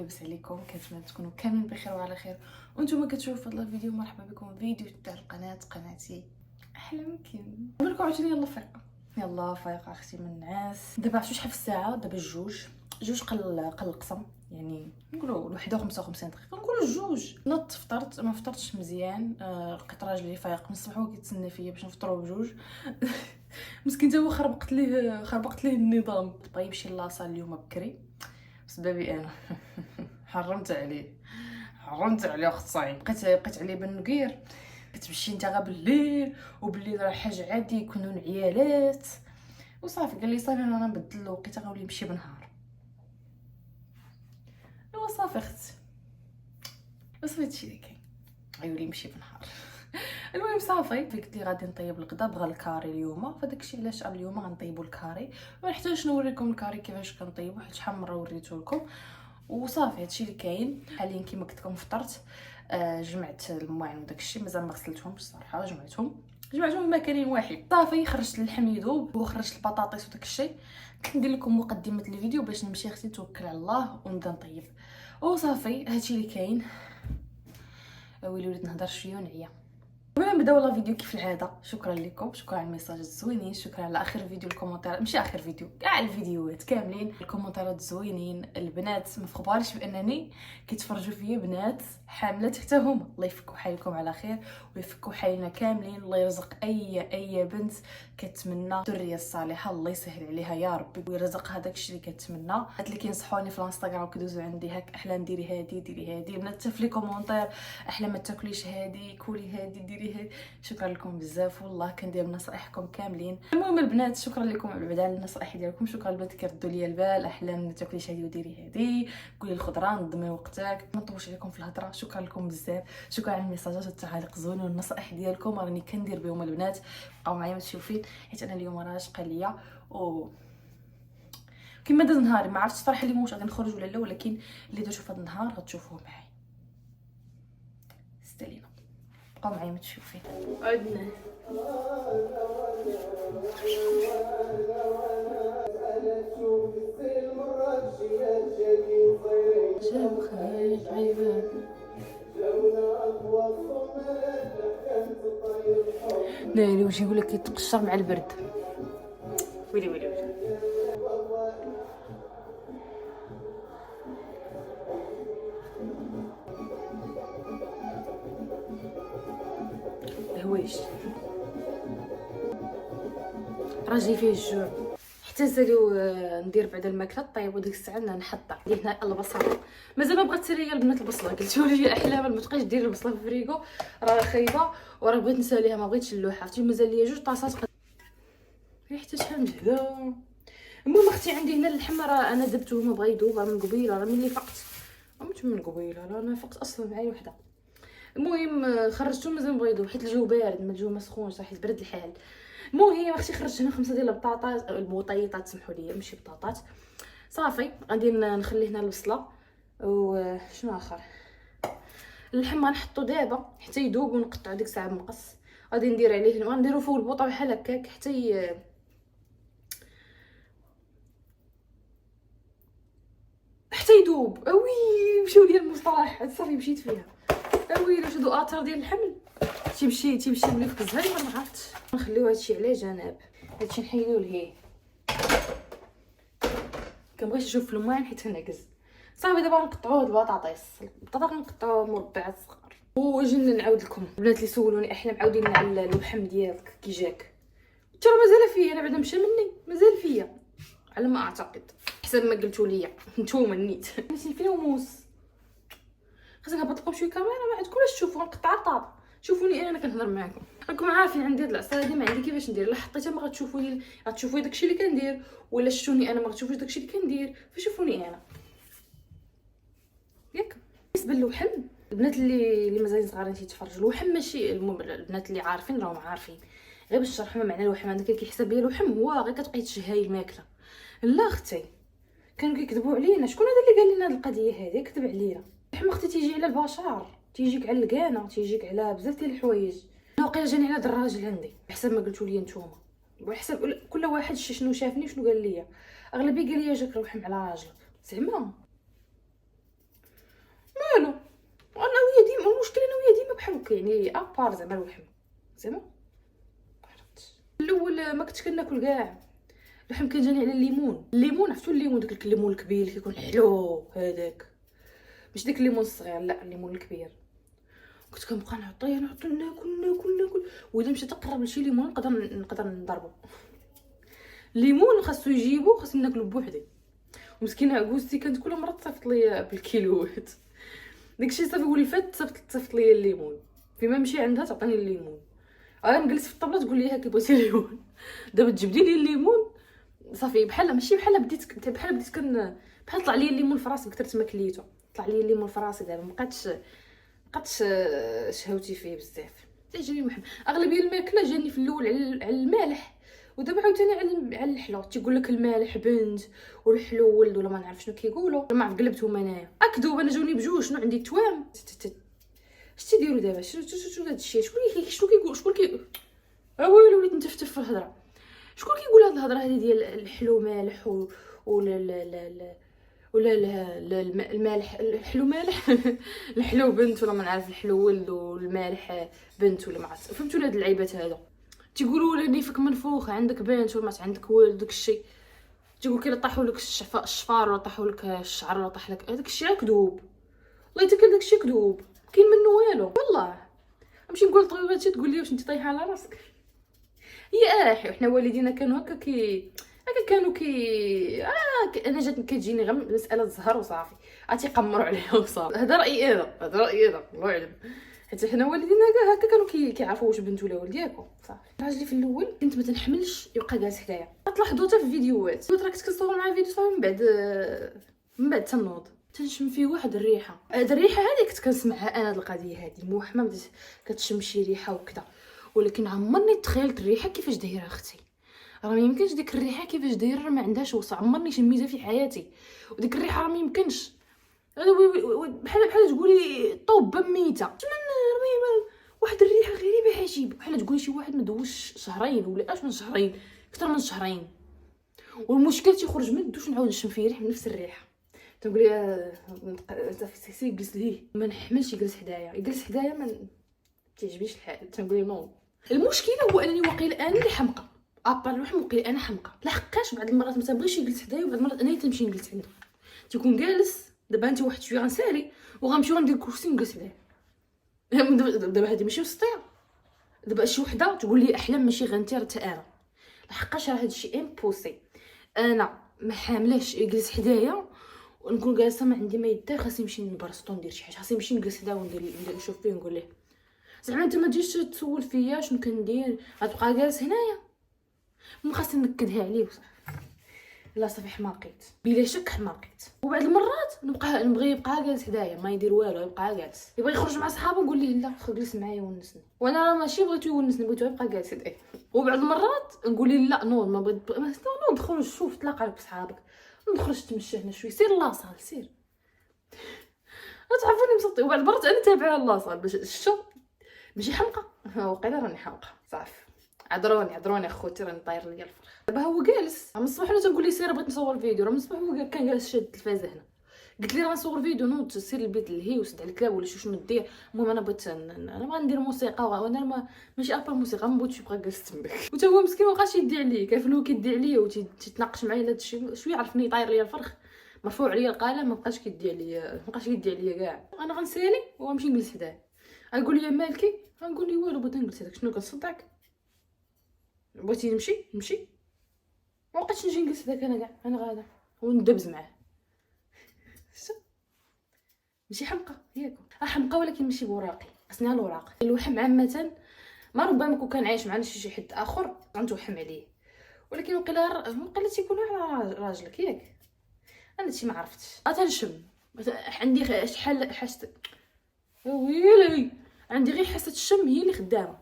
لاباس عليكم؟ كنتمنى تكونوا كاملين بخير وعلى خير وانتم كتشوفوا هذا الفيديو. مرحبا بكم في فيديو تاع قناتي احلامكم. نقول لكم عاوتاني يلا فايقه، يلا فايقه اختي من الناس. دابا عرفتوا شحال في الساعه؟ دابا جوج قل القسم، يعني نقولوا 51 دقيقه، نقولوا جوج. نط فطرت، ما فطرتش مزيان. لقيت راجلي فايق من الصباح وكيتسنى فيا باش نفطروا بجوج. مسكين تا هو خربقت ليه النظام. بغى يمشي لاصال اليوم بكري بسببي انا. حرمت عليه اختي. بقيت عليه بالنقير. كتمشي انت غا بالليل، وبالليل راه حاجه عادي يكونوا عيالات وصافي. قال لي صافي انا نبدل الوقيته غنولي نمشي بنهار. ايوا صافي اختي، بس هادشي اللي كاين، غيولي يمشي بنهار. المهم صافي قلت لي غادي نطيب الغدا، بغى الكاري اليوم، فداكشي علاش اليوم غنطيبوا الكاري. ما نحتاجش نوريكم الكاري كيفاش كنطيبو حيت شحال مره وريته لكم. وصافي هادشي اللي كاين حاليا. كيما قلت لكم فطرت، جمعت المواعين وداكشي، مازال ما غسلتهمش الصراحه. جمعتهم في مكان واحد. صافي خرجت اللحم يذوب وخرجت البطاطس وداكشي. كنت ندير لكم مقدمه الفيديو باش نمشي اختي نتوكل على الله ونبدا نطيب. وصافي هادشي اللي كاين. ويلي وليت نهضر شويه ونعيا. قبل ما نبداو لا فيديو كيف العاده، شكرا لكم، شكرا على الميساجات الزوينين، شكرا على اخر فيديو الكومونتير، ماشي اخر فيديو، كاع الفيديوهات كاملين الكومونتيرات زوينين. البنات ما فخبارش بانني كيتفرجوا فيا بنات حاملات حتى هما. الله يفكوا حالكم على خير ويفكوا حالنا كاملين. الله يرزق اي بنت كتمنى الذريه الصالحه، الله يسهل عليها يا ربي ويرزقها داكشي اللي كتمنى. هاد اللي كينصحوني في الانستغرام وكيدوزوا عندي هاك احلام ديري هادي البنات، حتى في لي كومونتير احلام ما تاكليش هادي، كولي هادي، ديري هادي. شكرا لكم بزاف والله، كندير بنصائحكم كاملين. المهم البنات شكرا لكم بعدا على النصائح ديالكم. شكرا البنات كيردوا لي البال، احلام ما تاكليش هادي وديري هادي، قولي الخضره، نظمي وقتك. ما نطولش عليكم في الهضره. شكرا لكم بزاف، شكرا على الميساجات والتعاليق الزوينين والنصائح ديالكم، راني كندير بهم البنات. بقاو معايا متشوفين حيت انا اليوم راه شقه ليا و كيما داز نهاري. ما عرفتش صراحه اللي واش غادي نخرج ولا لا، ولكن اللي درتو في هذا النهار غتشوفوه معايا. استلينا بقاو معايا متشوفين. عدنا جاب خير عيبان ناري وجهي يقول لك يتقشر مع البرد. ويلي الهوايش راجي فيه الجوع. حتى زالو ندير بعد الماكله طيب وديك الساعه نحضر لي هنا البصل. مازال ما بغات ليا البنات البصله، قلتوا لي احلام ما تبقايش ديري البصله في الفريكو راه خايبه وراه بغيت نساليها، ما بغيتش اللوحه. عرفتي مازال ليا جوج طاسات حتى شحال مجهده. المهم اختي عندي هنا اللحم راه انا درتو ما بغا يذوب من قبيله، راه ملي فقت مش من قبيله، راه انا فقت اصلا معايا وحده. المهم خرجته مازال بغا يذوب حيت الجو بارد، ما الجو ما سخونش حيت برد الحال. المهم اختي خرجت هنا 5 ديال البطاطا البوطيطات، سمحوا لي ماشي بطاطات. صافي غادي نخلي هنا البصله وشنو اخر. اللحم غنحطو دابا حتى يذوب ونقطعو ديك الساعه بمقص. غادي ندير عليه غنديرو فوق البوطه بحال هكاك حتى يذوب. مشاو ليا المصطلحات صافي مشيت فيها. واش هادو اثار ديال الحمل تيمشي ملي في الزهايمر. ما عرفتش نخليو هادشي على جنب. هادشي نحيدوه لهيه. كنبغيش نشوف في الماعن حيت نعكز. صافي دابا نقطعوا هاد البطاطس. البطاطا نقطعوها مربعات صغار. وجينا نعاود لكم البنات اللي سولوني احلام عاودي لنا على اللحم ديالك كي جاك. ترى مازال فيا، انا بعدا مشى مني مازال فيا على ما اعتقد حسب ما قلتوا لي نتوما النيت. نسيت فيها موس. خاصني نهبط لكم شويه كاميرا ما عندكم لاش تشوفوا نقطع الطابه. شوفوني انا كنهضر معاكم، راكم عارفين عندي هاد العصا هادي ما عندي كيفاش ندير. لا حطيتها ما غتشوفوني داكشي اللي كندير، ولا شفتوني انا ما غتشوفوش داكشي اللي كندير. فشوفوني انا ياك. بالنسبه للوحم البنات اللي مازال صغارين تيتفرجوا، الوحم ماشي البنات اللي عارفين راهم عارفين. غير باش نشرح ما معنى الوحم. عندك اللي كيحسب بيه الوحم هو غير كتبقاي تشهاي الماكله. لا اختي كانوا كيكذبوا علينا. شكون هذا اللي قال لنا هاد القضيه هذه؟ كذب علينا. اللحم اختي تيجي على البشر، تيجيك على الكانه، تيجيك على بزاف ديال الحوايج. انا واقيلا جاني على هاد الراجل عندي بحسب ما قلتوا لي نتوما، وحسب كل واحد شنو شافني وشنو قال لي. اغلبيه قال لي جاك الوحم على راجلك زعما. بحال هكا يعني ابار زعما الوحم زعما عرفتش. الاول ما كنتش كناكل كاع اللحم، كان جاني على الليمون عرفتو الليمون داك الليمون الكبير اللي كيكون حلو هذاك، مش داك الليمون الصغير لا الليمون الكبير. كنت كنبقى نعطيه ناكل واذا مشيت تقرب لشي ليمون نقدر نضربو. الليمون خاصو يجيبو، خاصني ناكلو بوحدي. ومسكينه عكوزتي كانت كل مره تصيفط لي بالكيلوات، داكشي صافي ولفات تصيفط لي الليمون، فيما نمشي عندها تعطيني الليمون. انا نجلس في الطابله تقول لي هاكي بغيتي الليمون، دابا تجبدي لي الليمون صافي بحال ماشي بحال بديت بحال طلع لي الليمون في راسي كثرت ما كليتو، طلع لي الليمون في راسي دابا مابقاتش شهوتي فيه بزاف. جاني محمد اغلبيه الماكله جاني في الاول على المالح، ودابا عاوتاني على الحلو. تيقول لك المالح بنت والحلو ولد ولا ما نعرف شنو كيقولوا، ما عرف قلبتهم انايا اكذوب. انا جاوني بجوج، شنو عندي توام. اش تيديروا دابا؟ شنو هذا الشيء؟ شنو كيقول؟ شكون كي ويلي وليت نتفتف في الهضره. شكون كيقول هاد الهضره هذه ديال الحلو مالح ولا لا لا لا ولا لا المالح الحلو مالح الحلو بنت ولا ما نعرف الحلو ولد والمالح بنت ولا ما عرفت. فهمتوا هاد اللعيبات هذا؟ تيقولوا لي نيفك منفوخ عندك بنت ولا ما عندك ولد، داك الشيء تيقول كي طاحوا لك الشفار ولا طاحوا لك الشعر ولا طاح لك هذاك الشيء كذوب. والله حتى داك الشيء كذوب كاين منه والو. والله نمشي نقول للطبيبه هادشي تقول لي واش انت طايحه على راسك. هي حنا والدينا كانوا هكا هكا كانوا انا جات كتجيني غير مساله زهر وصافي عرفتي يقمروا عليها وصافي. هذا رايي انا الله يعلم، حيت حنا والدينا هكا كانوا كيعرفوا واش بنت ولا ولد ياكو صافي. راجلي في الاول كنت ما تنحملش يبقى جالس حدايا، تلاحظوا حتى في فيديوهات قلت راه كنت كنصور معاه فيديو صافي من بعد تنوض تنشم فيه واحد الريحه. هاد الريحه هذه كنت كنسمعها انا. هاد القضيه هذه موحمه بدات كتشم شي ريحه وكذا، ولكن عمرني تخيلت الريحه كيفاش دايره اختي. راه ما يمكنش ديك الريحه كيفاش دايره، ما عندهاش وصف، عمرني شميتها في حياتي. وديك الريحه راه ما يمكنش بحال تقولي طوبه ميته واحد الريحه غريبه عجيبه، بحال تقولي شي واحد ما دوش شهرين ولا اش من شهرين، اكثر من شهرين. والمشكل تيخرج من الدوش نعاود نشم فيه ريح من نفس الريحه. تنقولي صافي جلس ليه ما نحملش يجلس حدايا ما تعجبنيش الحال. تنقولي نو. المشكله هو انني واقيلا انا اللي حمقى ابار الوحم، واقيلا انا حمقى لحقاش بعض المرات ما تنبغيش يجلس حدايا، وبعض المرات انا تنمشي نجلس عنده تيكون جالس. دابا انت واحد شويه غنسالي وغنمشيو ندير كرسي ونجلس حدايا. دابا هذه ماشي وسطيه، دابا شي وحده تقول لي احلام ماشي غنتي راه انا لحقاش راه هادشي امبوسي. انا ما حاملاش يجلس حدايا ونكون جالسه ما عندي ما يدار، خاصني نمشي نبرسطو ندير شي حاجه، خاصني نمشي نجلس حداه وندير نشوف فيه ونقول ليه زعما انت ما تجيش تسول فيا شنو كندير، غتبقى جالس هنايا خاصني نكدها عليه وصافي. لا صافي حماقيت بلا شك حماقيت. وبعض المرات نبغي يبقى جالس حدايا ما يدير والو، يبقى جالس يبغي يخرج مع صحابو نقول ليه لا جلس معايا ونسني، وانا راه ماشي بغيتو يونسني بغيتو يبقى جالس حدايا. وبعض المرات نقول ليه لا نوض ما بغيت نوض خرج شوف تلاقى بصحابك نخرج تمشى هنا شويه سير لاصال سير تعرفوني مسطي. وبعض المرات انا تابعه لاصال باش الشو ماشي حمقى وقيلا راني حمقى صافي. عذروني اخوتي راني طاير ليا الفرخ. دابا هو جالس من الصباح انا تنقول ليه سير بغيت نصور فيديو، راه من الصباح هو كان جالس شاد التلفازه هنا. قلت لي راه نصور فيديو نوض سير للبيت اللهي وسد على الكلاب ولا شنو دير. المهم انا بغيت انا بغا ندير موسيقى وانا ماشي ابا موسيقى ما بغيتش يبقى جالس تماك. وتا هو مسكين مابقاش يدي عليا، كيف هو كيدي عليا وتيتناقش معايا هذا الشيء شويه عرفني طاير ليا الفرخ مرفوع عليا القلم ما بقاش كيدي عليا كاع. انا غنسالي ونمشي نجلس حداه غنقول لي مالكي غنقول لي والو بغيت نجلس هذاك شنو كنصدعك بغيتي نمشي ما بقيتش نجي نجلس هذاك انا كاع انا غادا وندبز معاه. ماشي حمقى ياكو حمقى ولكن ماشي براقي خصني الوراق. الوحم عامه ما ربما كون كان عايش معنا شي حد اخر غنتوحم عليه، ولكن وقيلا تيكون على راجلك ياك. انا هادشي ما عرفتش غتنشم عندي شحال حاسه ويلي عندي غير حاسه الشم هي اللي خدامه.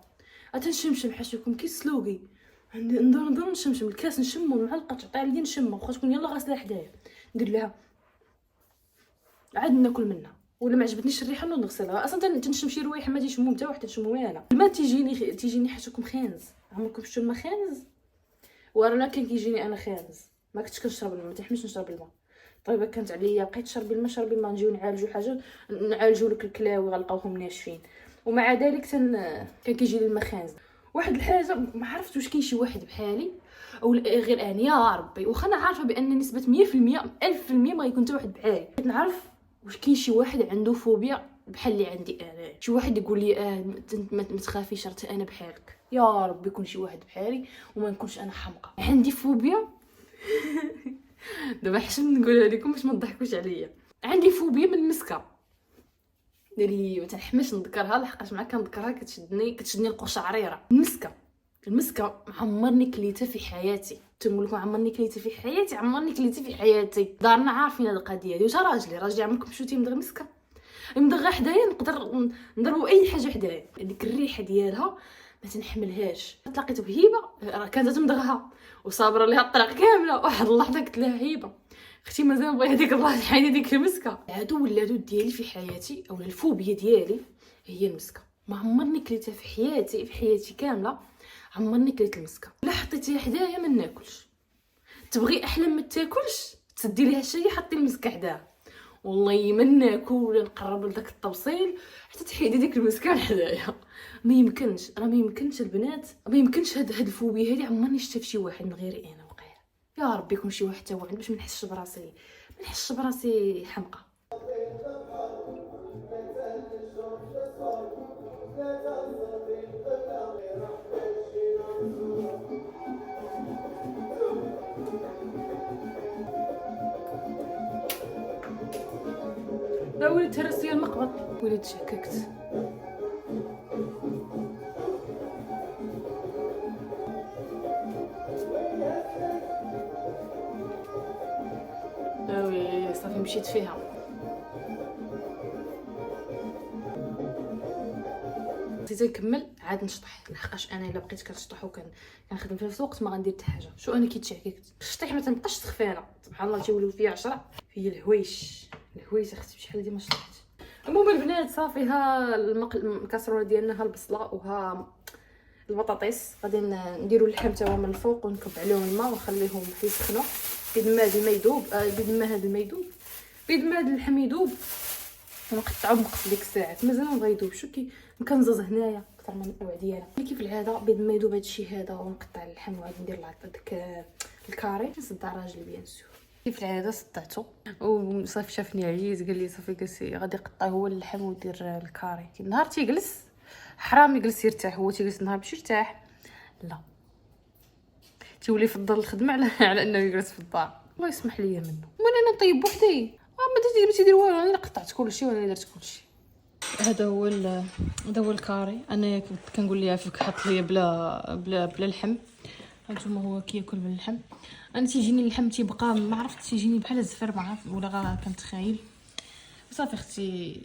غتنشمشم حاشاكم كي سلوقي عندي ندور نشمشم الكاس نشمو المعلقه تعطي لي نشمو واخا تكون يلا غاسله حدايا ندير لها عاد ناكل منها ولا ما عجبتنيش الريحه نغسلها. اصلا تنشم شي روايح ما تيشمو حتى واحد تنشمو انا. الماء تيجيني حاشاكم خانز. عمركم شفتوا الماء خانز؟ وانا كان كيجيني انا خانز ما كنتش كنشرب الماء ما تحملش نشرب الماء. طيب كانت عليا بقيت شربي الماء نجيو نعالجو حاجه نعالجو لك الكلاوي غنلقاوهم ناشفين ومع ذلك كان كيجي لي المخانزه. واحد الحاجه ما عرفت واش كاين شي واحد بحالي او غير انا يا ربي، واخا انا عارفه بان نسبه 100% 1000% ما يكون حتى واحد بحالي. نعرف واش كاين شي واحد عنده فوبيا بحال اللي عندي انا، شي واحد يقول لي ما تخافيش راه انا بحالك. يا ربي يكون شي واحد بحالي وما نكونش انا حمقى. عندي فوبيا دابا حشم نقولها لكم باش ما تضحكوش عليا. عندي فوبيا من المسكه اللي ما تنحملش نذكرها، لحقاش مع كنذكرها كتشدني القشعريره. المسكه عمرني كليتها في حياتي، تنقول لكم عمرني كليتها في حياتي، عمرني كليتها في حياتي. دارنا عارفين هاد القضيه هادي. واش راجلي عمركم شفتي مدغ مسكه؟ مدغه حدايا نقدر نضربوا اي حاجه حدايا. ديك الريحه ديالها ما تنحملهاش. تلاقيت بهيبه راه كانت تمضغها وصابره ليها الطريق كامله. واحد اللحظه قلت لها هيبه اختي مازال بغي هذيك الله تحيدي ديك المسكه. العدو واللدود ديالي في حياتي او الفوبيا ديالي هي المسكه. ما عمرني كليتها في حياتي كامله. عمرني كليت المسكه. لا حطيتيها حدايا ما ناكلش. تبغي احلام ما تاكلش تسدي ليها شي حطي المسكه حداها. والله ما ناكل ولا نقرب لذاك التوصيل حتى تحيدي ديك المسكه حدايا. ما يمكنش البنات، ما يمكنش هاد الفوبيا هذه عمرني شفتها في شي واحد من غيري انا. يا ربي يكون شي واحد تاوعد باش ما نحسش براسي حمقى. لا وليت هرست ليا المقبض، وليت شككت. وي صافي مشيت فيها. نسيت نكمل عاد نشطح، لحقاش انا الا بقيت كنشطح كنخدم في نفس الوقت ما غندير حتى حاجه. شو انا كيتشعككت الشطيح ما تنبقاش تخفانه سبحان الله. تيوليو فيا 10 في الهويش اختي بشحال ديما شطحت. المهم البنات صافي ها الكاسرونه ديالنا، ها البصله وها البطاطيس غادي نديروا اللحم تا هو من الفوق ونكب عليهم الماء ونخليهم يسخنوا. بيد ما هذا الميدوب بيد ما هذا اللحم يذوب ونقطعو بوقت ديك الساعات. مازال ما بغا يذوب. شو كي مكنزز هنايا اكثر من النوع ديالها. كيف العاده بيد ما يذوب هادشي هذا ونقطع اللحم وغادي ندير داك الكاري. نصدع راجلي بيان سور كيف العاده صدعته وصافي شافني عييت قال لي صافي جلسي غادي يقطع هو اللحم ويدير الكاري. كي نهار تيجلس حرام يجلس يرتاح. هو تيجلس نهار باش يرتاح لا تيولي يفضل الخدمه على انه يجلس في الدار. الله يسمح لي منه. وانا نطيب بوحدي ما تيدير والو. انا قطعت كلشي وانا درت كلشي. هذا هو الكاري. انا كنت كنقول ليها فيك حط لي بلا لحم. هانتوما هو كياكل باللحم. انا تيجيني اللحم تيبقى ما عرفت تيجيني بحال الزفر ما عرفت ولا غا كنتخايل. صافي اختي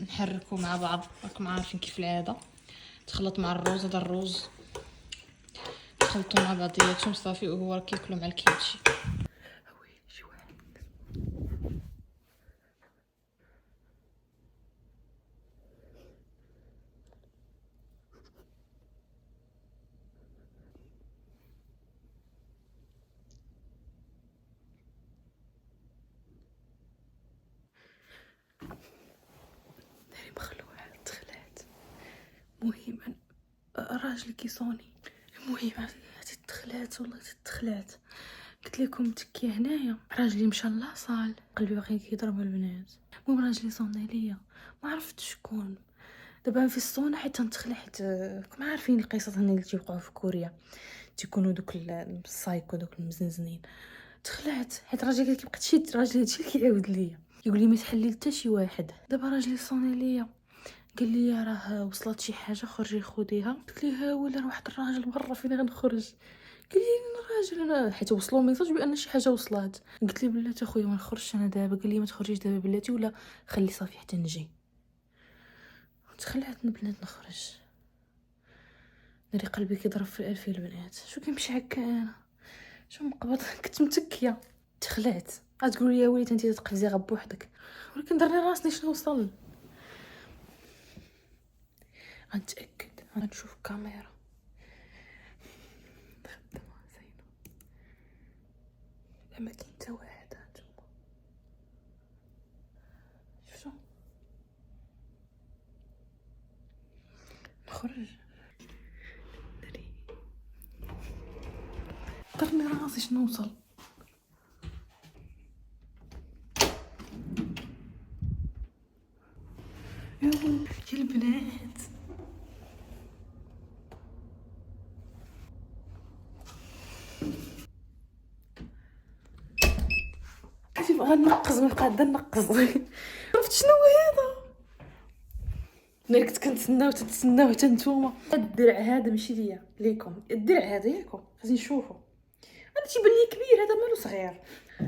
نحركوا مع بعض راكم عارفين كيف العاده. تخلط مع الروز. هذا الروز خلطوا مع بعضياتهم صافي وهو كياكلوا مع الكيمشي. داري مخلوع تخلعت. مهم راجلي كيصوني. المهم هاتي تخلعت قلت لكم متكيه هنايا. راجلي مشى لاصال قلبي باقي كيضرب البنات. المهم راجلي صوني ليا ما عرفت شكون. دابا في الصونه حيت نتخلع حيت راكم عارفين القصص هنا اللي تيوقعوا في كوريا تيكونوا دوك السايكو دوك المزنزنين. تخلعت حيت راجلي قال كيبقى شي راجلي هادشي اللي كيعاود ليا يقول لي ما تحلي حتى شي واحد. دابا راجلي صوني ليا قال لي راه وصلت شي حاجه خرجي خديها. قلت ليه ولا واحد الراجل برا فين غنخرج. قال لي الراجل انا حيت وصلوا ميساج بان شي حاجه وصلت. قلت لي بلاتي اخويا ما نخرجش انا دابا. قال لي ما تخرجيش دابا بلاتي ولا خلي صافي حتى نجي. تخلعت البنات نخرج ناري قلبي كيضرب في الالف البنات. شو كيمشي هكا انا شو مقبض كنت متكيه. تخلعت غتقولي يا وليت انت تقفزي غا بوحدك ولكن درني راسني شنو وصل. غنتاكد غنشوف الكاميرا خدامه زينه ما كاين حتى واحد. هانتوما شفتو خرج دري طرني راسي شنو نوصل. يا البنات كيف غنقز ما قاعده نقز. عرفت شنو هذا؟ انا كنت كنتسناو وتتسناو حتى نتوما. الدرع هذا ماشي ليا ليكم، الدرع هذا ياكم غادي نشوفوا. انا تيبان لي كبير، هذا مالو صغير.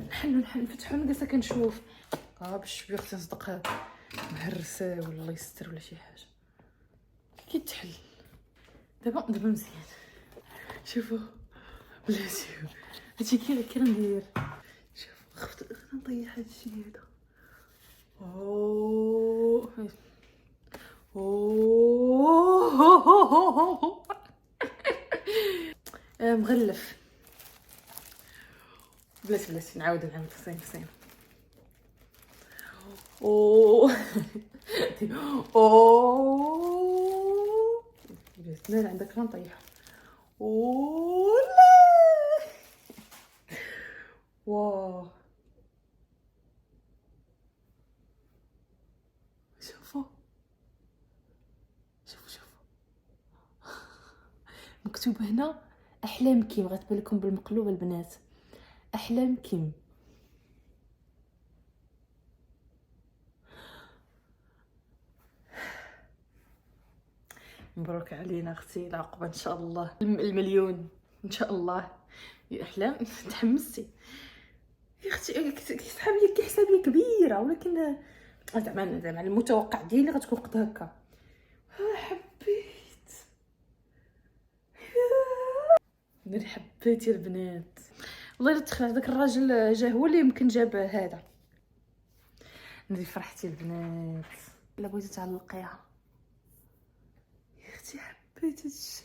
نحلو نفتحو نجلس كنشوف باش بيختي نصدق مهرسه ولا الله يستر ولا شي حاجه كيتحل. دابا مزيان. شوفوا بلاتي هادشي كي ندير. شوف خفت نطيح هادشي هذا. مغلف. بلاتي نعاود نعمل كسين. لا عندك لا نطيح. لا واو شوفوا مكتوب هنا احلام كيم. غتبان لكم بالمقلوب البنات، احلام كيم. مبروك علينا اختي، العقبه ان شاء الله، المليون ان شاء الله. يا احلام تحمستي يا اختي. كيحسب لي كبيره، ولكن زعما المتوقع ديالي غتكون قد هكا. حبيت ملي حبيت يا البنات والله. الا تخيل هذاك الراجل جا هو اللي يمكن جاب هذا. ندير فرحتي البنات. الا بغيتي تعلقيها يا اختي حبيت هادشي.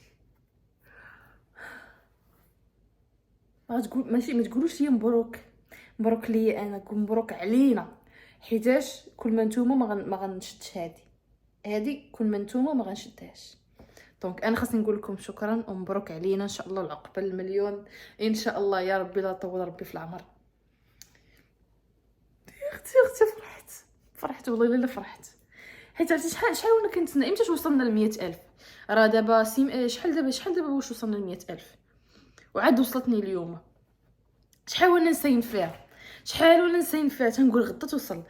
غتقول ماشي ما تقولوش لي مبروك ليا انا، قول مبروك علينا، حيتاش كل ما نتوما ما غنشدش هادي كل ما نتوما ما غنشدهاش. دونك انا خاصني نقول لكم شكرا ومبروك علينا ان شاء الله العقبه المليون ان شاء الله يا ربي. لا طول ربي في العمر. يا اختي فرحت والله الا فرحت. حيت عرفتي شحال وانا كنتسنى امتى وصلنا ل 100,000. راه دابا شحال دابا واش وصلنا ل 100,000 وعاد وصلتني اليوم. شحال وانا نسين فيها تنقول غدا توصل.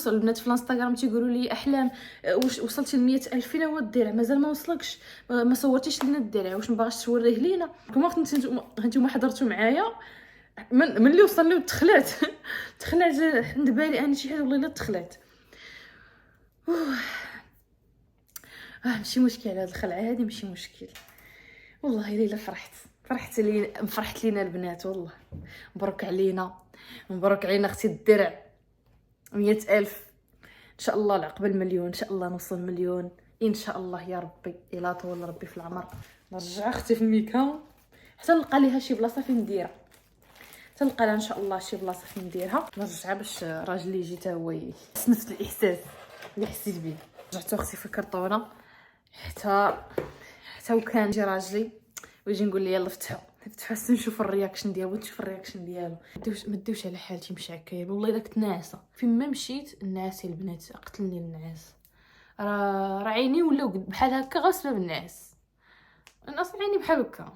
البنات في الانستغرام تيقولوا لي احلام واش وصلتي ل 100,000 فين هو الدرع؟ مازال ما وصلكش، ما صورتيش لينا الدرع، واش ما باغاش توريه لينا؟ كما نتوما حضرتوا معايا من اللي وصلني وتخلعت عند بالي انا شي حاجه والله الا تخلعت. ماشي مشكل هاد الخلعه هذه ماشي مشكل والله الا فرحت لينا البنات والله. مبروك علينا اختي الدرع 100,000 ان شاء الله. العقبه المليون ان شاء الله، نوصل مليون ان شاء الله يا ربي. الى طول ربي في العمر. نرجع اختي في الميكا حتى نلقى ليها شي بلاصه فين نديرها، تلقى لها ان شاء الله شي بلاصه فين نديرها. نرجعها باش راجلي يجي حتى هو يحس الاحساس اللي حسيت به. رجعت اختي في الكرطونه حتى وكان جي راجلي ويجي نقول لي يلا فتحوا نشوف الرياكشن ديالو. تشوف الرياكشن ديالو. ما ديوش على حالتي مش هكايا والله. الا كنت ناعسه فين ما مشيت الناس البنات قتلني النعاس. راه عيني ولاو بحال هكا غير بسبب النعاس. الناس عيني بحال هكا.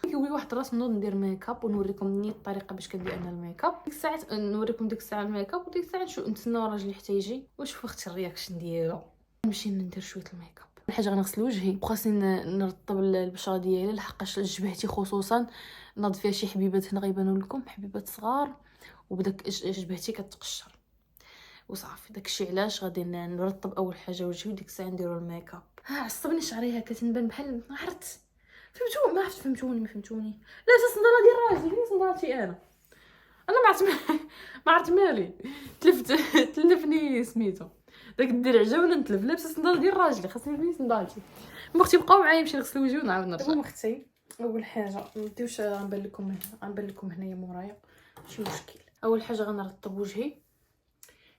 كيقول واحد الراس نوض ندير ميكاب ونوريكم نيت الطريقه باش كندير انا الميكاب. ديك الساعه نوريكم ديك الساعه الميكاب، وديك الساعه نتسناو راجلي حتى يجي ونشوف اختي الرياكشن ديالو. نمشي ندير شويه الميكاب. اول حاجه غنغسل وجهي وخاصني نرطب البشره ديالي لحقاش جبهتي خصوصا ناض فيها شي حبيبات هنا غيبانوا لكم، حبيبات صغار، وبداك جبهتي كتقشر وصافي. داكشي علاش غادي نرطب اول حاجه وجهي وديك الساعه نديروا الميكاب. عصبني شعري هكا تنبان بحال عرفت فهمتوا ما عرفت فهمتوني لا صنداله ديال راجلي هي صندالتي انا ما عرفت مالي تلفني سميتو داك الدرع جا وانا نتلف لابسه صنداله ديال راجلي خاصني نبني صندالتي. اختي بقاو معايا نمشي نغسل وجهي ونعاود نرجع. اختي اول حاجه ما نديوش غنبان لكم هنايا مورايا ماشي مشكل. اول حاجه غنرطب وجهي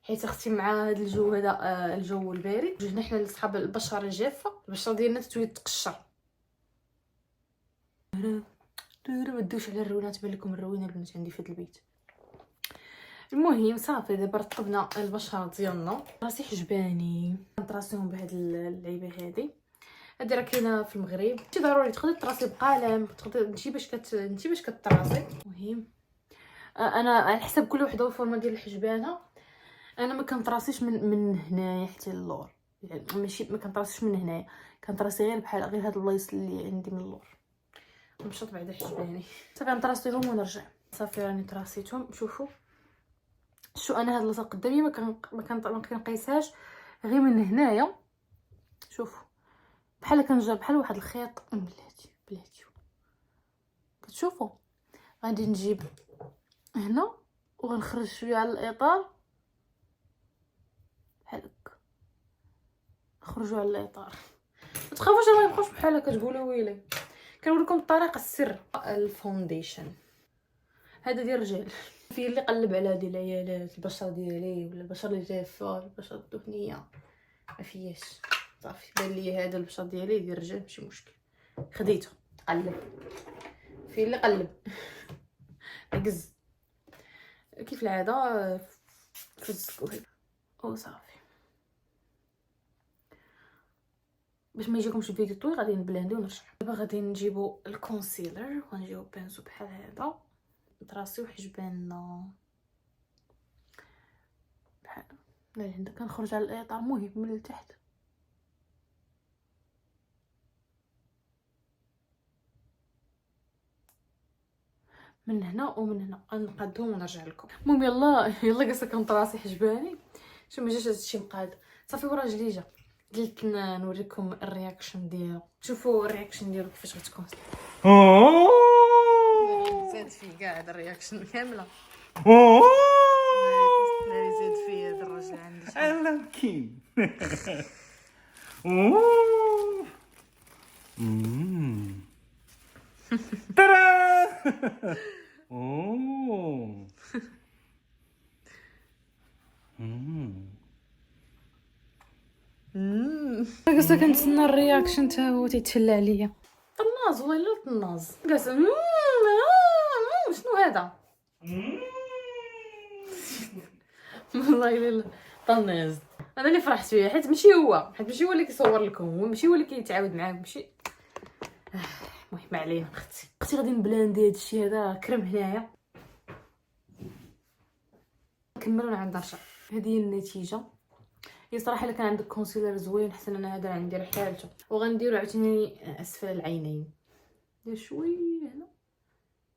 حيت اختي مع هذا الجو هذا الجو البارد جوجنا حنا لصحاب البشره الجافه البشره ديالنا تولي تقشر. ما تدوش على الرونات، تبان لكم الروينه البنات عندي في هذا البيت. المهم صافي دابا رطبنا البشره ديالنا. راسي حجباني نطراسيهم بهاد اللعيبه هذه راه كاينه في المغرب. ماشي ضروري تقدر تراسي بقلم، تقدر تجي باش كتراسي. المهم انا على حسب كل وحده والفورمه ديال الحجبانه. انا ما كنطراسيش من هنايا حتى للور، يعني ماشي ما كنطراسيش من هنايا، كنطراسي غير بحال غير هاد البلايص اللي عندي من اللور. مشات بعدا حجباني صافي نطراسيهم ونرجع. صافي راني طراسيتهم. شوفوا شو انا هاد اللاصه قدامي ما كنقيسهاش غير من هنايا. شوفوا بحال كنجر بحال واحد الخيط. بلاتي كتشوفوا غادي نجيب هنا وغنخرج شويه على الاطار بحال هكا، نخرجوا على الاطار. ما تخافوش ما يبقاوش بحال هكا تقولوا ويلي. كنوريكم الطريقه السر. الفونديشن هذا ديال الرجال، فيه اللي قلب على ديال العيالات البشره ديالي ولا البشره الجافه البشره الدهنيه ما فياش. صافي بان لي هذا البشره ديالي ديال الرجال ماشي مشكل، خديته قلب فيه اللي قلب عجز كيف العاده في الزكو او صافي. باش ما يجيكمش الفيديو طويل غادي نبلاندو ونرجع. دابا غادي نجيبو الكونسيلر ونجيبو بانزو بحال هذا نطراسيو حجباننا بحال هنا. كنخرج على الاطار مهم من التحت. من هنا ومن هنا غنقادهم ونرجع لكم. المهم يلا قصه كنطراسي حجباني شو ما جاش هادشي مقاد صافي. ورا جلي جا قلت نوريكم الرياكشن ديالو. شوفوا الرياكشن ديالو كيفاش غتكون. زاد فيه كاع هذا الرياكشن كامله. ناري زاد فيه هذا الراجل عندي. Lucky. Ta-da! قصه كنتسنى الرياكشن تا هو تيتهلا عليا. طناز والله الا طناز. قاس شنو هذا؟ والله الا طناز. انا اللي فرحت فيه حيت ماشي هو اللي كيصور لكم، هو ماشي هو اللي كيتعاود معاكم ماشي. المهم ما علينا. اختي غادي نبلاندي هادشي هذا كرم هنايا. نكملوا عند نرجع. هذه هي النتيجه. هي صراحه الا كان عندك كونسيلر زوين حسن انا هذا عندي راه حالته. وغنديرو عاوتاني اسفل العينين ندير شويه هنا.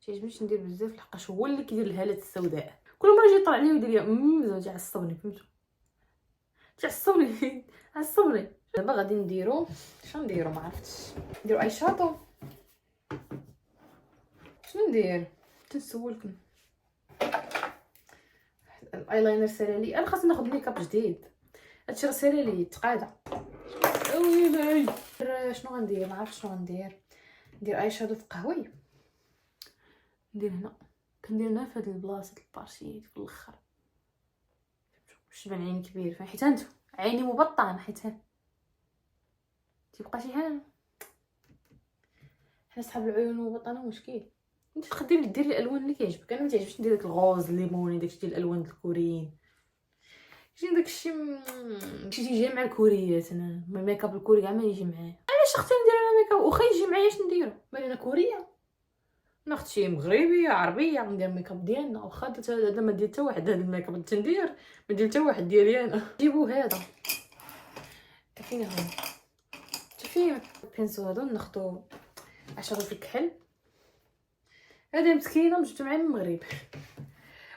تعجبنيش ندير بزاف لحقاش هو اللي كيدير الهالات السوداء. كل مره يجي يطلع ليا ويدير لي زوج عصبني فهمتوا عصبني. دابا غادي نديرو شنو نديرو ما عرفتش. نديرو اي شادو شنو ندير تنسولكم. الايلاينر سالالي انا خاصني ناخذ ميكاب جديد. هادشي راه سالالي تقاده. ويلي شنو غندير ما عرفتش شنو غندير. ندير اي شادو في قهوي. ندير هنا كندير هنا في هاد البلاصه البارشيه في الاخر باش تبان عيني كبير حيت هانتو عيني مبطنه حيت تيبقى شي حاجه. حنا صحاب العيون مبطنه مشكل. انت تقدري ديري الالوان اللي كيعجبك. انا ما تعجبش ندير داك الغوز الليموني داكشي ديال الالوان الكوريين. شي داكشي تيجي مع الكوريات. انا الميكاب الكوري كاع ما يجي معايا. علاش اختي ندير انا ميكاب واخا يجي معايا اش نديرو مالي انا كوريه. ناخذ شي مغربيه عربيه ندير الميكاب ديالنا. واخا درت هذا ما دير حتى واحد هذا الميكاب اللي تندير ما دير حتى واحد ديالي انا. جيبوا هذا فين هو شوفي البنسو هذا ناخذو 10 في الكحل. هذه مسكينه جبتو معايا من المغرب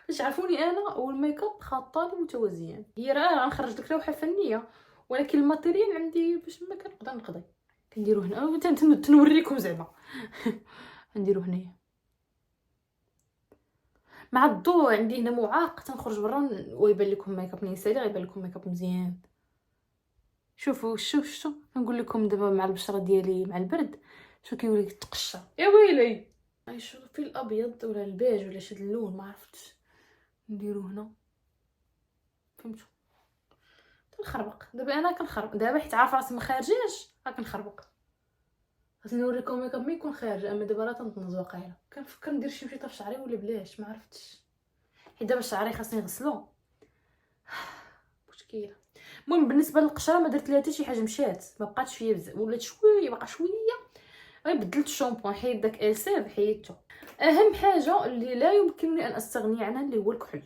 باش عرفوني انا والميكاب خاطاني متوازيين. هي راه غنخرج لك لوحه فنيه ولكن الماتيريال عندي باش ما كنقدر نقضي. كنديرو هنا تنوريكم زعما. نديرو هنايا مع الضوء عندي هنا معاق تنخرج برا ويبان لكم ميكاب نسائي غيبان لكم ميكاب مزيان. شوفوا شو نقول لكم دابا مع البشره ديالي مع البرد شو كيولي يتقشر يا ويلي. شوفي الابيض ولا البيج ولا شي اللون ما عرفتش نديرو هنا فهمتوا؟ كنخربق دابا، انا كنخربق دابا حيت عارفه راسي ما خارجاش، كنخربق. غادي نوريكم ميك اب ملي يكون خارج، اما دابا راه تنطنز واقيلا. كنفكر ندير شي مشيطه في شعري ولا بلاش، ما عرفتش، حيت دابا شعري خاصني نغسلو. مشكله. المهم بالنسبه للقشره ما درت لها حتى شي حاجه، مشات ما بقاتش فيا بزاف، ولات شويه باقا شويه. غير بدلت الشامبو، حيد داك السيف حيدته. اهم حاجه اللي لا يمكنني ان استغني عنها اللي هو الكحل.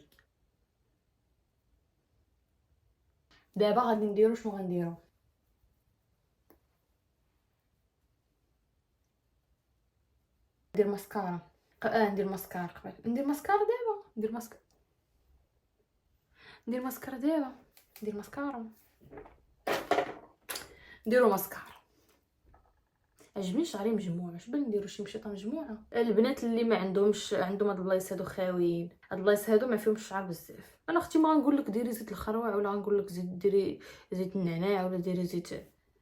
دابا غادي نديرو شنو غنديرو، ندير ماسكارا. ندير ماسكارا قبل، ندير ماسكارا دابا، ندير ماسكارا دابا، ندير ماسكارا، نديرو ماسكارا. عجبني شعري مجموع، اش بان نديرو شي مشيطه مجموعه. البنات اللي ما عندهمش، عندهم هاد البلايص هادو خاويين، هاد البلايص هادو ما فيهمش الشعر بزاف. انا اختي ما غنقول لك ديري زيت الخروع، ولا غنقول لك ديري زيت النعناع، ولا ديري زيت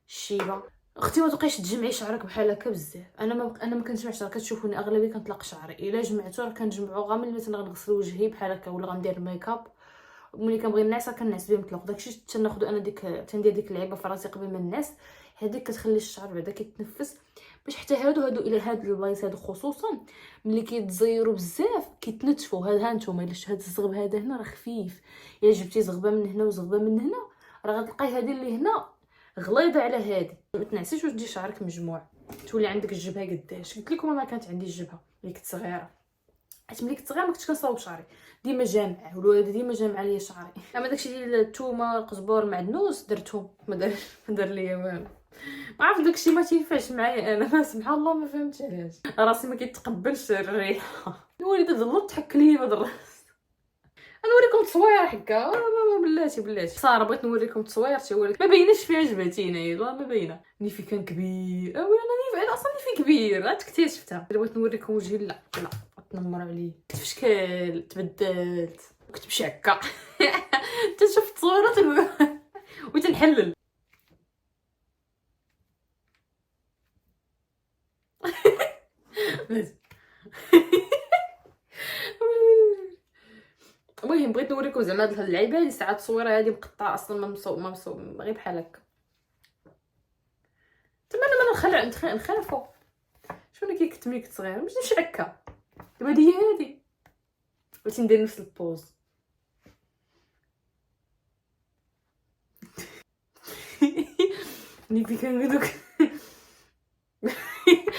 الشيبه. اختي ما تبقايش تجمعي شعرك بحال هكا بزاف. انا ما كنجمعش، راه كتشوفوني اغلبيه كنطلق شعري، الا جمعته راه كنجمعو غير ملي مثلا غنغسل وجهي بحال هكا، ولا غندير الميك اب. ملي كنبغي نعس كنعس بيه مطلق، داكشي تناخذ انا تندير ديك اللعيبه في راسي قبل ما نعس. هذيك كتخلي الشعر بعدا كيتنفس، باش حتى هادو الى هاد البلايص هادو خصوصا ملي كيتزيروا بزاف كيتنتفوا. ها نتوما الا هاد الزغب هذا هنا راه خفيف، الا جبتي زغبه من هنا وزغبه من هنا راه غتلقاي هذه اللي هنا غليظه على هذه. ما تنعسيش وتدي شعرك مجموع، تولي عندك الجبهه قداش. قلت لكم انا كانت عندي الجبهه ملي كنت صغيره، حيت ملي كنت صغيره ما كنتش كنصاوب شعري، ديما جامع، والوالده ديما جامعه ليا شعري. اما داكشي ديال الثومه القزبور المعدنوس درتهم، ما دار ليا والو. ما عرفت داكشي ما تينفعش معايا انا، سبحان الله ما فهمتش علاش، راسي ما كيتقبلش الريحه. الوالده ظلت تحك ليا بهاد الراس. نوريكم تصوير هكا، بلاتي صار بغيت نوريكم تصويرتي، ولكن ما بايناش فيها جبهتي هنايا، والله ما باينه. نيفي كان كبير، انا نيفي انا اصلا نيفي كبير، عاد اكتشفتها. بغيت نوريكم وجهي، لا تنمر عليه، كنت في شكل تبدلت، كنت مشي هكا. تنشوف التصويرات وتنحلل. المهم بغيت نوريكم زعما هاد اللعيبه هادي، ساعات التصويره هادي مقطعه اصلا، ما مصوب غير بحال هكا. تما انا ما نخافو شنو اللي كنت ملي كنت صغيره، باش نمشي هكا. دابا هادي بغيت ندير نفس البوز. نيفي كان دوك.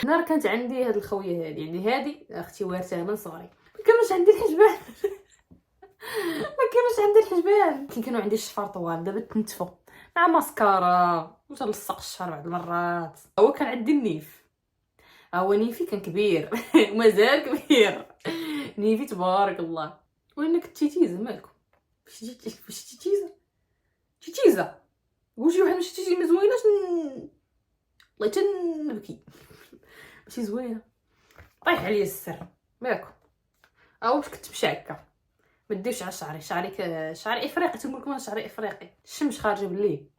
نهار كانت عندي هاد الخويه هادي، يعني هادي اختي وارثاها من صغري، ما كانوش عندي الحجبان. كي كانوا عندي الشفار طوال، دابا تنتفوا مع ماسكارا وتلصق الشعر بعض المرات. هو كان عندي النيف، هو نيفي كان كبير. ومازال كبير نيفي تبارك الله. وين كنت تيتيزه مالكم؟ فاش تيتيزه قول شي واحد ماشي تيتيزه زوينه والله تنبكي. ماشي زوينه، طيح عليا السر مالكم. باش كنت مشي هكا، ما ديرش على شعري افريقي. تنقول لكم شعري افريقي، الشمس خارجه بالليل.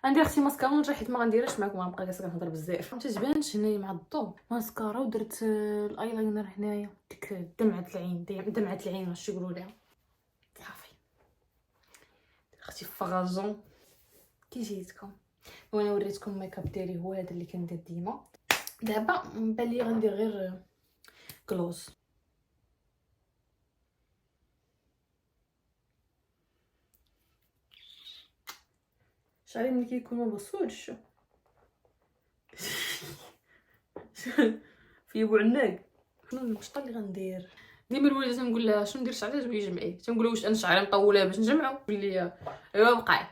غندير اختي ماسكارا ونرجع، حيت ما غنديرهاش معكم، غنبقى جالسه كنهضر بزاف. ما تتبانش هنايا مع الضو. ماسكارا ودرت الايلاينر هنايا، ديك دمعه العين واش يقولوا ليها. صافي اختي فغازون كي جيتكم. وانا وريتكم الميك اب ديالي هو هذا اللي كندير ديما. دابا بان لي غندير غير كلوز. شعري ملي كيكون ما بصوتش في بوعناق. شنو المشطه اللي غندير؟ ديما الوالده تنقول لها شنو ندير شعري تقول لي جمعيه، تنقول واش انا شعري مطوله باش نجمعو، تقول لي ايوا بقاي.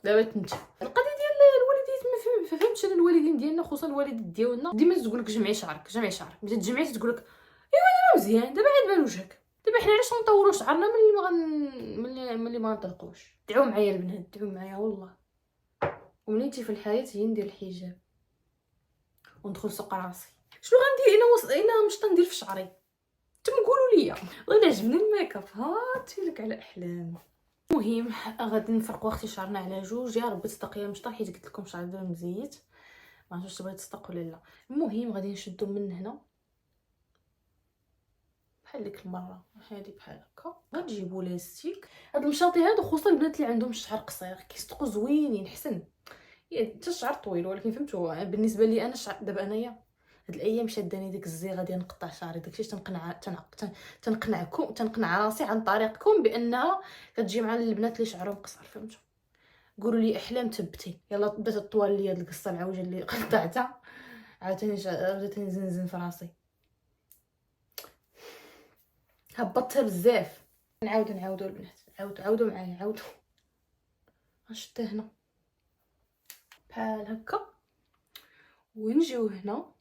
دابا تنتف القضيه ديال الوالدين، ما فهمتش انا الوالدين ديالنا خصوصا الوالد ديالنا ديما تقول لك جمعي شعرك ملي تجمعي تقول لك ايوا انا مزيان دابا عاد بان وجهك. دابا حنا علاش نطوروا شعرنا ملي ما غنطلقوش؟ دعوا معايا البنات، دعوا معايا والله. ومنيتي في الحياه هي ندير الحجاب وندخل سوق راسي. شنو غندير انا مش ندير في شعري؟ تمقولوا ليا والله عجبني الميك اب، هاتي لك على احلام. المهم غادي نفرقوا اختي شعرنا على جوج. يا ربي تصدق مشطه، حيت قلت لكم شعري دابا مزيت، ما عرفتش تبغي تصدق ولا لا. المهم غادي نشدو من هنا بحال ديك المره هادي بحال هكا. غتجيبوا لاستيك. هاد المشاطي هادو خصوصا البنات اللي عندهم الشعر قصير كيصدقوا زوينين حسن. حتى الشعر طويل ولكن فهمتوا بالنسبه لي انا دابا انايا هاد الايام شاداني ديك الزيغه ديال نقطع شعري. داكشي تنقنع راسي عن طريقكم بانها كتجي مع البنات اللي شعرهم قصير. فهمتوا؟ قولوا لي احلام تبتي. يلا بدات الطوال لي هاد القصه العوجه اللي قطعتها عاوتاني نزنزن في راسي. هبطتها بزاف. نعاودوا البنات عاودوا معايا عاودوا. غنشدها هنا بحال هكا ونجيو هنا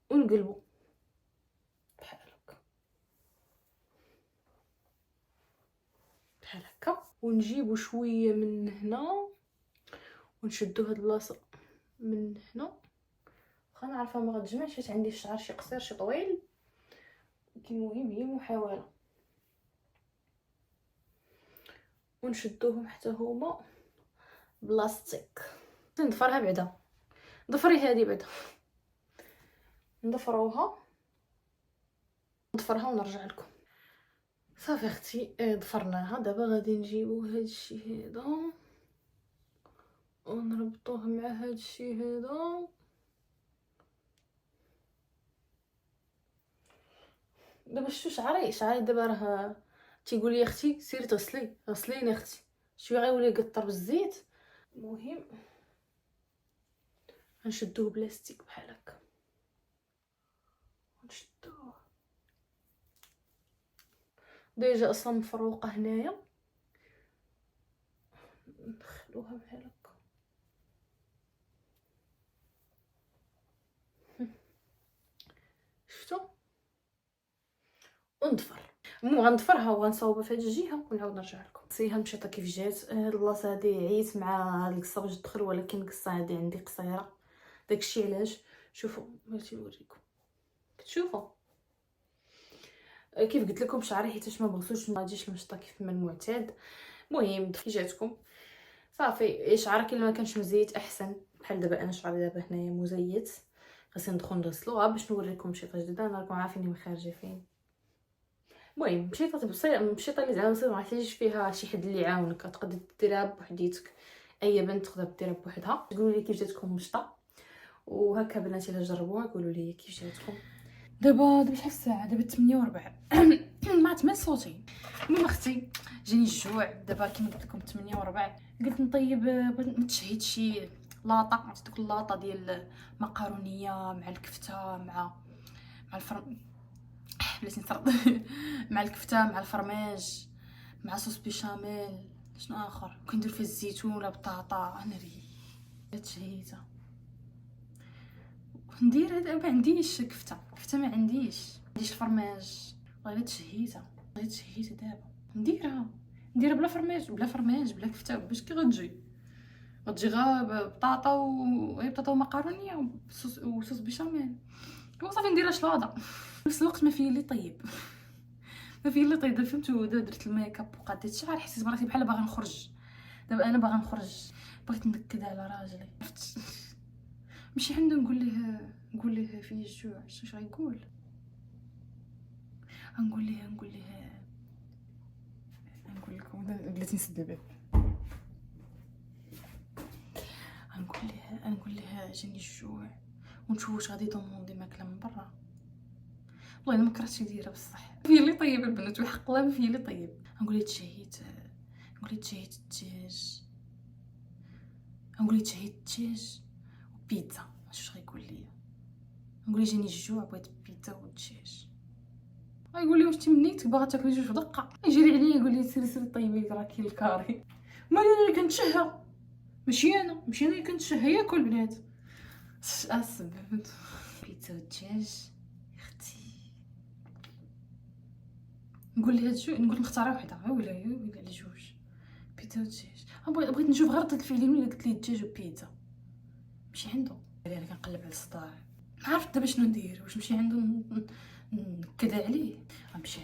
ونقلبو بحال هكا ونجيبو شويه من هنا ونشدو هاد البلاصه من هنا. واخا عارفه ما غتجمعش حيت عندي الشعر شي قصير شي طويل، ولكن المهم هي محاوله. ونشدوهم حتى هما بلاستيك. نضفرها بعدا. ضفري هذه بعدا. نضفرها ونرجع لكم. صافي اختي ضفرناها. دابا غادي نجيبو هادشي هذا ونربطوه مع هادشي هذا. دابا شتو شعري دابا راه تيقول لي اختي سيري غسليني اختي شويه غيولي يقطر بالزيت. المهم غنشدوه بلاستيك بحال هكا ونشدوه. ديجا اصلا مفروقه هنايا ندخلوها بحال هكا. شفتوا ونضفر. غنضفرها وغنصاوبها في هاد الجهه ونعاود نرجع لكم. سيها المشيطه كيف جات. هاد البلاصه هادي عييت مع القصه باش تدخل، ولكن القصه هادي عندي قصيره. داكشي علاش شوفوا بغيتي نوريكم. كتشوفوا كيف قلت لكم شعري حيتاش ما بغيتوش ما تجيش المشطه كيف ما المعتاد. المهم كي جاتكم صافي. شعرك الا ما كانش مزيت احسن. بحال دابا انا شعري دابا هنايا مزيت، خاصني ندخل نغسلوها باش نوريكم مشيطه جديده. انا راكم عارفين من خارجه فين. المهم مشيطه مشيطه اللي زعما ما محتاجيش فيها شي حد اللي يعاونك، تقدر ديرها بوحديتك. اي بنت تقدر ديرها بوحدها. قولوا لي كيف جاتكم مشطه، وهكا بناتي الا جربوها قولوا لي كيف جاتكم. دابا شحال الساعه؟ دابا 8:04. ما عرفت صوتي. المهم اختي جاني الجوع دابا كيما قلت لكم 8:04. قلت نطيب نتشهيت شي لاطه. عرفت ديك اللاطه ديال مقارونيه مع الكفته مع بلاتي نطرد. مع الكفته مع الفرماج مع صوص بيشاميل. شنو اخر كندير فيه الزيتون ولا بطاطا. انا تشهيته ندير هذا. ما عنديش كفته ما عنديش الفرماج. غير تشهيته دابا نديرها بلا فرماج بلا كفته. باش كي غتجي غير بطاطا ومقارونيه وصوص بيشاميل وصافي. نديرها شلاضه. في نفس الوقت ما فيه اللي طيب. دابا فهمتوا. درت الميك اب وقادت الشعر حسيت براسي بحال باغا نخرج. دابا انا باغا نخرج بغيت نكد على راجلي. مشي عنده نقول ليه فيه الجوع. واش غيقول؟ نقول لكم بلاتي نسد الباب. نقول ليه جاني الجوع ونشوف واش غادي يضموندي ماكله من برا. والله انا ما كرهتش نديرها بصح فيه اللي طيب البنات وحق الله فيه اللي طيب. نقول ليه تشهيت الدجاج. وبيتزا. واش غيقول لي؟ نقول ليه جاني الجوع بغيت بيتزا ودجاج. غيقول لي واش تمنيتك باغا تاكلي جوج في دقه. يجري عليا يقول لي سيري طيبي راه كاين الكاري. مالي انا اللي كنتشهى ماشي انا اللي كنتشهى. ياكل بنات اسب بيتزا ودجاج اختي. نقول لها نقول نختار وحده ولا على جوج بيتزا ودجاج. بغيت نشوف غير ردة الفعل ملي قلت لي دجاج وبيتزا. مشي عنده. انا كنقلب على الصداع ما عرفت دابا شنو ندير. واش نمشي عنده نكد عليه؟ غنمشي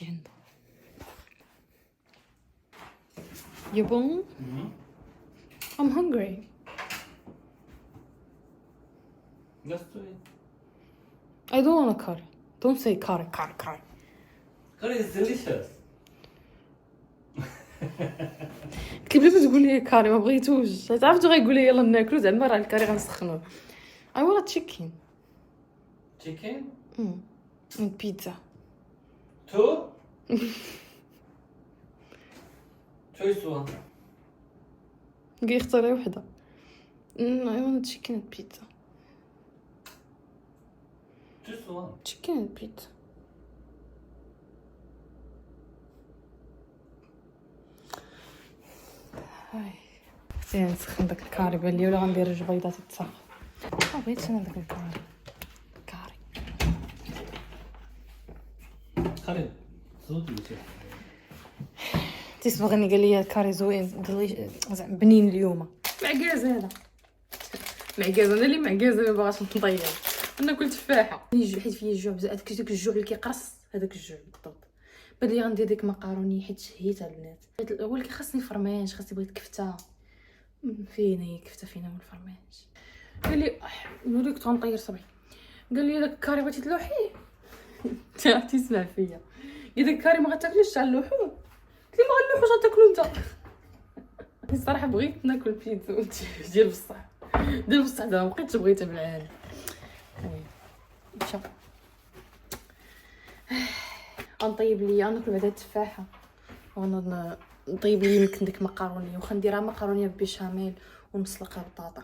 عنده. You bon? I'm hungry. Let's do it. I don't want a curry. Don't say curry. Curry is delicious. قلت لي بلا تقول لي كاري ما بغيتوش. تعرفتو غيقول لي يلا ناكلو زعما راه الكاري غنسخنوه. I want chicken. Chicken? And pizza. Two? Choice one. قال اختاري وحده. I want chicken and pizza. Choose one. Chicken and pizza. هاي زين نسخن داك الكاري بان لي ولا غندير جوج بيضات يتسخن. ما بغيتش انا داك الكاري. Curry. So delicious. تيسبغني قال لي الكاري زوين زعما بنين اليوم. معكاز هذا. معكاز انا اللي معكاز ما باغاش نطيب. انا كلت تفاحه. حيت فيا الجوع بزاف داك الجوع اللي كيقرص هذاك الجوع بالضبط. بان لي غندير ديك مقاروني حيت شهيتها البنات. ولكن خاصني فرماج خاصني بغيت كفته. فينا هي كفته فينا من الفرماج. قال لي نوريك غنطير صبعي. قال لي داك الكاري بغيتي تلوحيه. تسمع فيا. قال داك الكاري ما غتاكلوش تاع اللحوم. قلت لي ما غنلوحوش غتاكلو انت. الصراحه بغيت ناكل بيتزا ديال بصح. ديال بصح دابا مابقيتش بغيتها بالعالم. مشى. غنطيب لي ناكل بعدا التفاحه. ونطيب لي يمكن ديك مقارونيه واخا نديرها مقارونيه بالبيشاميل ونسلقها بطاطا.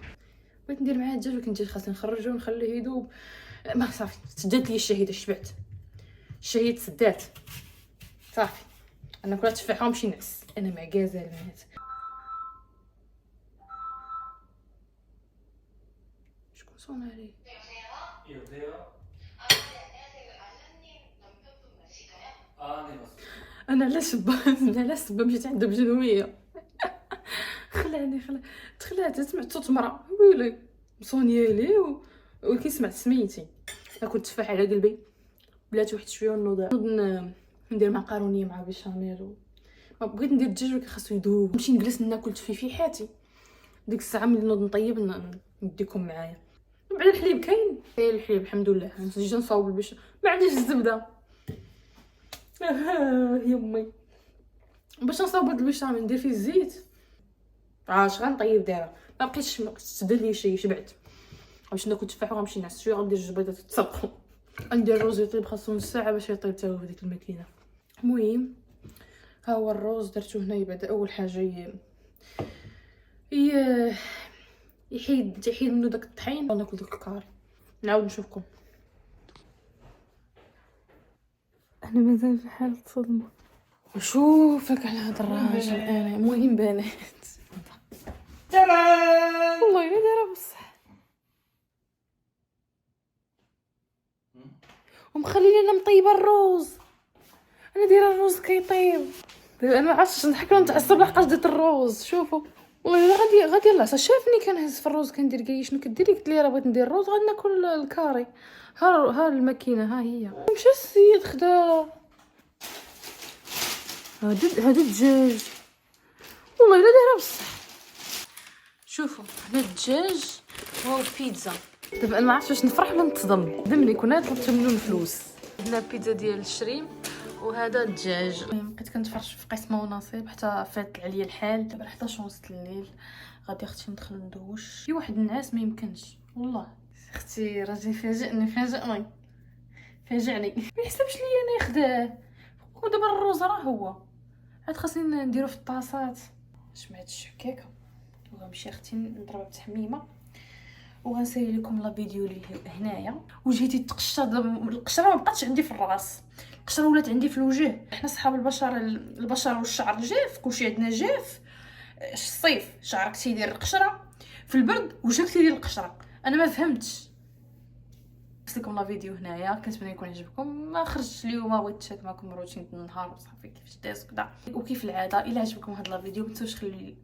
بغيت ندير معاها الدجاج ولكن الدجاج خاصني نخرجو ونخليه يذوب. ما صافي سدات لي الشهيده شبعت. الشهيد سدات صافي. انا كلت تفاحه ونمشي نعس. انا معكازه البنات. شكون صون عليه؟ انا علاش مشيت عند بجنويه. خلعني تخلعت سمعت صوت مرا ويلي صونيا لي ولكن سمعت سميتي. ناكل تفاح على قلبي بلات واحد شويه ونوض ندير مقارونيه مع بيشاميل. ما بغيت ندير الدجاج ولكن خاصو يذوب. نمشي نجلس ناكل في حياتي. ديك الساعه ملي نوض نطيب نديكم معايا. بعد الحليب كاين الحليب الحمد لله. نجي نصاوب البيش ما عنديش الزبده. يا امي باش نصاوب هاد البيشاميل ندير فيه الزيت. اش غنطيب دابا ما بقيتش تسد لي شي شبعت. باش ناكل تفاح وغنمشي نعس شويه غندير جوج بيضات يتسلقوا. ندير الروز يطيب خاصو نص ساعه باش يطيب حتى هو في ديك الماكينه. المهم ها هو الروز درتو هنايا. بعد اول حاجه يحيد منو داك الطحين وناكل داك الكاري. نعاود نشوفكم. انا مازال في حاله صدمه. وشوفك على هذا الراجل. انا المهم بنات تمام. والله الا دايره بصح ومخليني انا مطيبه الروز. انا دايره الروز كيطيب دابا. انا ما عرفتش نضحك ولا نتعصب لحقاش درت الروز. شوفوا والله الا غادي العصا شافني كنهز في الروز كندير قال لي شنو كديري. قلت ليه راه بغيت ندير الروز غادي ناكل الكاري. ها الماكينه ها هي. مشى السيد خدا هذا الدجاج. والله الا دايره بصح. شوفوا هنا الدجاج وهو بيتزا. دابا انا ما عرفتش واش نفرح ولا نتصدم. دمني كنا طلبت منه الفلوس. هنا بيتزا ديال الشريم وهذا الدجاج. بقيت كنتفرج في قسمه ونصيب حتى فات عليا الحال. دابا 11 ونص الليل غادي اختي ندخل ندوش. في واحد النعاس ما يمكنش والله. اختي راجل فاجئني ما يحسبش ليا انا يخداه. ودابا الروز راه هو عاد خاصني نديرو في الطاسات. جمعت الشكاكه وغنمشي اختي نضربها بتحميمه وغنسالي لكم لا فيديو اللي هنايا. وجهتي تقشر. القشره ما بقاتش عندي في الراس. القشره ولات عندي في الوجه. احنا صحاب البشره والشعر جاف. كلشي عندنا جاف. الصيف شعرك تيدير القشره في البرد وجهك تيدير القشره. انا ما فهمتش. قلت لكم لا فيديو هنايا كنتمنى يكون عجبكم. ما خرجتش اليوم بغيت نشارك معكم روتين النهار وصافي كيفاش داز كدا. وكيف العاده الا عجبكم هذا لا فيديو متنسوش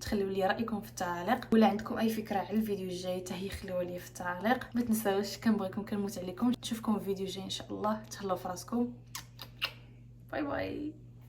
تخليو لي رايكم في التعليق. ولا عندكم اي فكره على الفيديو الجاي حتى هي خليوها لي في التعليق. ما تنساوش كنبغيكم كنموت عليكم. نشوفكم في فيديو جاي ان شاء الله. تهلاو في راسكم. باي باي.